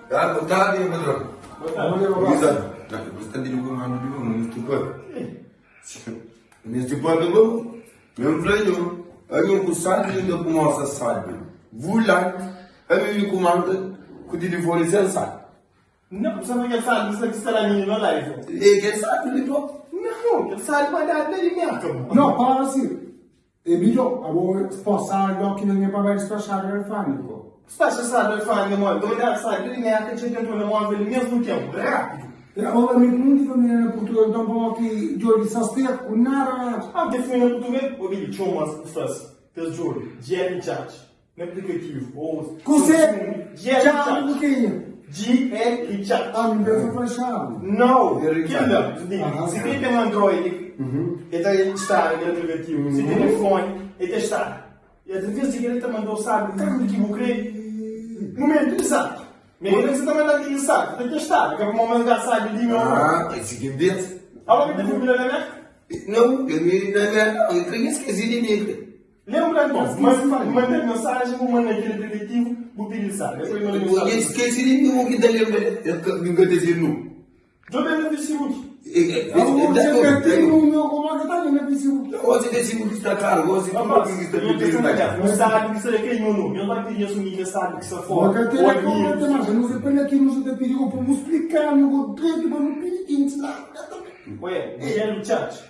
Boa tarde, patrão. Boa tarde. Você tem como ando de novo, neste pano. Neste pano, não. Meu plano. Aí eu gostava de ir com nossa sabe. Volar. Aí eu comando com o telefone sensado. Não, você não quer saber disso que está na minha live. E quem sabe, ele não. Não, ele sabe para dar dele mesmo. No, para assim. E bilo, abo sposare occhi non mi pare spacciare il fanico. Spaccia sabe fare amore, dove dá sabe ele mesmo que tinha dentro do amor dele mesmo tempo, rápido. E ora mi punti con il futuro dopo che giorni sostia con nara. Ah, que fui no português, o vídeo tinha umas pessoas, pelo juro, Jerry Chat, no aplicativo, ou... Cos'è? Jerry Ciao, Chat. Luquinha. Jerry Chat. Ah, mi devo flasciare. Não, Jerry que Chat. não, se tem um Android, ele está no aplicativo, se tem iPhone, ele está. E às vezes ele também mandou, sabe, carro que eu criei, momento de sabe. Mesmo que você também não tem sabe, tem que estar, porque é como uma das sabe de meu. Ah, esse que dentro. Olha que tem família da minha. Não, eu não tenho esquecido de ninguém. Lembra, então, mas mandei mensagem, vou mandar aquele aplicativo, vou utilizar. Depois mandei Eu mensagem. esqueci de nenhum que está lembrando. Eu nunca disse não. Eu tenho no Facebook. Você tem o meu comando tá ali na piscina. Você decide que está caro, você não Rapaz, pode estar eu tenho pedindo. não sabe que você quer não. Eu não queria assumir que sabe que você é Ma fora. che te la comando, ma se non si parla che non si deve dire come spiegare, con dritto, ma non pidi in sta. Ué, Jerry Chat.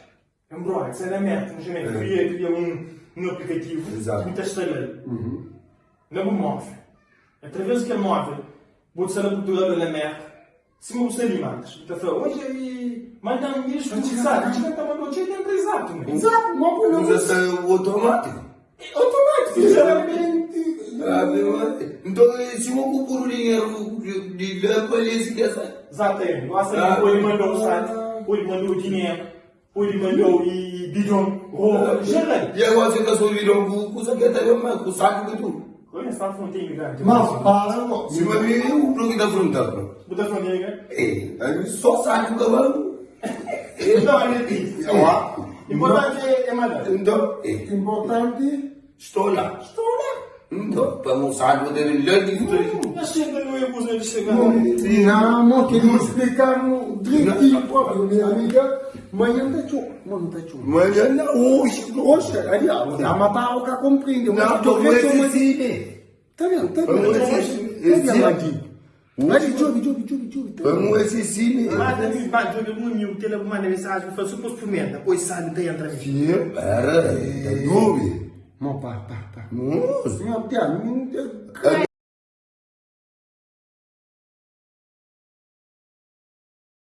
Embora, você é meta, não chama cria um aplicativo, Exato. muita estrela. Não móvel. Através daquele móvel, vou ser a cultura da merda. Se me gostar de mais, então hoje aí, manda um bicho, sabe? A gente está mandando cheio de exato, né? Esatto, ma poi non Mas é automático. Automático, geralmente. Então, se eu compro o dinheiro de lá para ele, se quer sair. Exatamente. Nossa, ou ele mandou o site, ou ele mandou o dinheiro, ou ele mandou o bidon, roupa, geralmente. E agora você está sorrindo com o saco com o saco de tudo. Olha, está fronteira, grande. Ma parlo. Se vai ver, o bloco da frontal. Bota fronteira, Aí só saco do cavalo. então, é isso. Importante é mandar. Então, Importante. estou lá. Então, para mostrar que eu tenho grande diferença. A chega não é coisa de chegar. Diciamo che devo spiegare dritti proprio, mia amica. Ma io non c'ho, non c'ho. Mas não, Oxe, andiamo, la matao che comprende, ma não, tu estou faccio com ma esse cine. Tá vendo? Vamos avanti. Vai, Giovi. Vamos esse cine. Manda me bate de um mil, que manda mensagem, faz super experimenta, pois sabe tem entra aqui. Sim, para, é dúvida. Ma pa. Nossa. Mio piano,